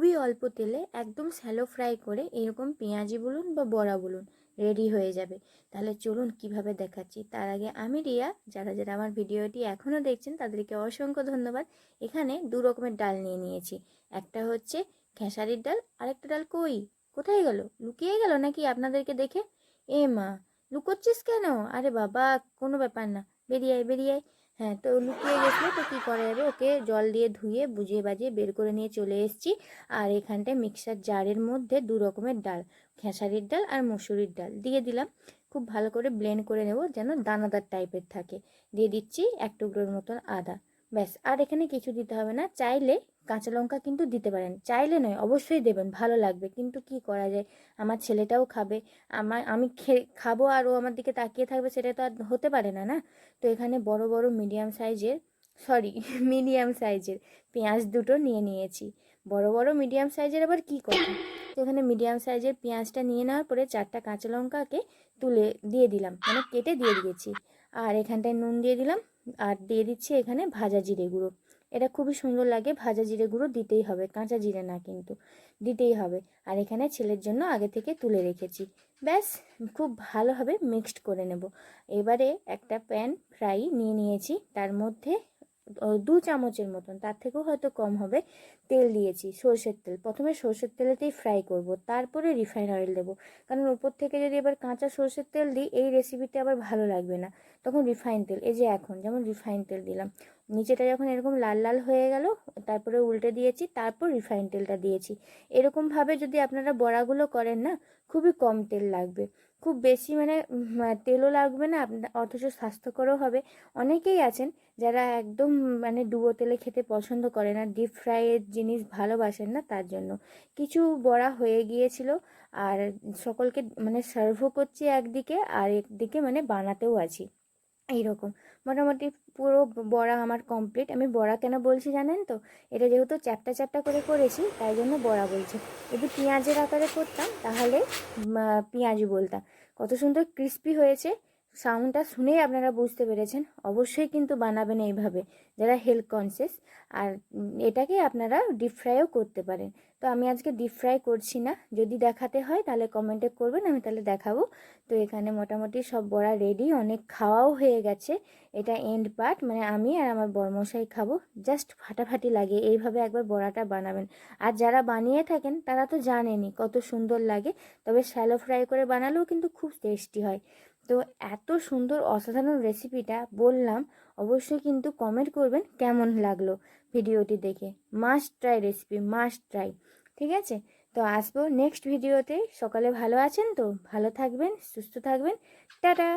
খুবই অল্প তেলে একদম শ্যালো ফ্রাই করে এরকম পেঁয়াজি বলুন বা বড়া বলুন রেডি হয়ে যাবে। তাহলে চলুন কিভাবে দেখাচ্ছি। তার আগে আমি রিয়া, যারা যারা আমার ভিডিওটি এখনও দেখছেন তাদেরকে অসংখ্য ধন্যবাদ। এখানে দু রকমের ডাল নিয়ে নিয়েছি। একটা হচ্ছে খেসারির ডাল, আরেকটা ডাল কোথায় গেল? লুকিয়ে গেল নাকি আপনাদেরকে দেখে? এ মা, লুকোচ্ছিস কেন? আরে বাবা, কোনো ব্যাপার না, বেরিয়ে আয় বেরিয়ে আয়। হ্যাঁ, তো লুকিয়ে গেছিলো তো কী করা যাবে, ওকে জল দিয়ে ধুয়ে বুঝিয়ে বাজিয়ে বের করে নিয়ে চলে এসেছি। আর এখানটায় মিক্সার জারের মধ্যে দু রকমের ডাল, খেসারির ডাল আর মুসুরির ডাল দিয়ে দিলাম। খুব ভালো করে ব্লেন্ড করে নেব যেন দানাদার টাইপের থাকে। দিয়ে দিচ্ছি এক টুকরোর মতন আদা। ব্যাস, আর এখানে কিছু দিতে হবে না। চাইলে কাঁচা লঙ্কা কিন্তু দিতে পারেন, চাইলে নয়, অবশ্যই দেবেন, ভালো লাগবে। কিন্তু কি করা যায়, আমার ছেলেটাও খাবে, আমি খাবো আর ও আমার দিকে তাকিয়ে থাকবে, সেটা তো আর হতে পারে না না। তো এখানে বড় বড় মিডিয়াম সাইজের মিডিয়াম সাইজের পেঁয়াজ দুটো নিয়ে নিয়েছি। বড় বড় মিডিয়াম সাইজের আবার কি কথা। তো এখানে মিডিয়াম সাইজের পেঁয়াজটা নিয়ে নেওয়ার পরে 4টা কাঁচা লঙ্কাকে তুলে দিয়ে দিলাম, মানে কেটে দিয়ে দিয়েছি। আর এখানটায় নুন দিয়ে দিলাম, আর দিয়ে দিচ্ছি এখানে ভাজা জিরে গুঁড়ো। এটা খুবই সুন্দর লাগে, ভাজা জিরে গুঁড়ো দিতেই হবে, কাঁচা জিরে না কিন্তু, দিতেই হবে। আর এখানে ছেলের জন্য আগে থেকে তুলে রেখেছি। ব্যাস, খুব ভালোভাবে মিক্সড করে নেব। এবারে একটা প্যান ফ্রাই নিয়ে নিয়েছি, তার মধ্যে 2 চামচের মতন, তার থেকেও হয়তো কম হবে, তেল দিয়েছি, সর্ষের তেল। প্রথমে সর্ষের তেলেতেই ফ্রাই করব, তারপরে রিফাইন অয়েল দেবো। কারণ উপর থেকে যদি এবার কাঁচা সর্ষের তেল দিই, এই রেসিপিতে আবার ভালো লাগবে না। তখন রিফাইন তেল, এই যে এখন যেমন রিফাইন তেল দিলাম, নিচেটা যখন এরকম লাল লাল হয়ে গেল, তারপরে উল্টে দিয়েছি, তারপর রিফাইন তেলটা দিয়েছি। এরকমভাবে যদি আপনারা বড়াগুলো করেন না, খুবই কম তেল লাগবে, খুব বেশি মানে তেলও লাগবে না আপনার, অথচ স্বাস্থ্যকরও হবে। অনেকেই আছেন যারা একদম মানে ডুবো তেলে খেতে পছন্দ করে না, ডিপ ফ্রাইয়ের জিনিস ভালোবাসেন না, তার জন্য। কিছু বড়া হয়ে গিয়েছিল, আর সকলকে মানে সার্ভও করছি একদিকে, আর একদিকে মানে বানাতেও আছি। এইরকম মোটামুটি পুরো বড়া আমার কমপ্লিট। আমি বড়া কেন বলছি জানেন তো, এটা যেহেতু চ্যাপ্টা চ্যাপ্টা করে করেছি, তাই জন্য বড়া বলছি। যদি পেঁয়াজের আকারে করতাম তাহলে পেঁয়াজি বলতাম। কত সুন্দর ক্রিস্পি হয়েছে, সাউন্ডটা শুনেই আপনারা বুঝতে পেরেছেন। অবশ্যই কিন্তু বানাবেন এইভাবে, যারা হেলথ কনসিয়াস। আর এটাকে আপনারা ডিপ ফ্রাইও করতে পারেন। তো আমি আজকে ডিপ ফ্রাই করছি না, যদি দেখাতে হয় তাহলে কমেন্টে করবেন, আমি তাহলে দেখাবো। তো এখানে মোটামুটি সব বড়া রেডি, অনেক খাওয়াও হয়ে গেছে। এটা এন্ড পার্ট, মানে আমি আর আমার বরমশাই খাবো। জাস্ট ফাটাফাটি লাগে, এইভাবে একবার বড়াটা বানাবেন। আর যারা বানিয়ে থাকেন তারা তো জানেনই কত সুন্দর লাগে, তবে শ্যালো ফ্রাই করে বানালেও কিন্তু খুব টেস্টি হয়। তো এত সুন্দর অসাধারণ রেসিপিটা বললাম, অবশ্যই কিন্তু কমেন্ট করবেন কেমন লাগলো ভিডিওটি দেখে। Must try recipe, must try. ঠিক আছে, তো আসবো নেক্সট ভিডিওতে। সকালে ভালো আছেন তো? ভালো থাকবেন, সুস্থ থাকবেন। টাটা।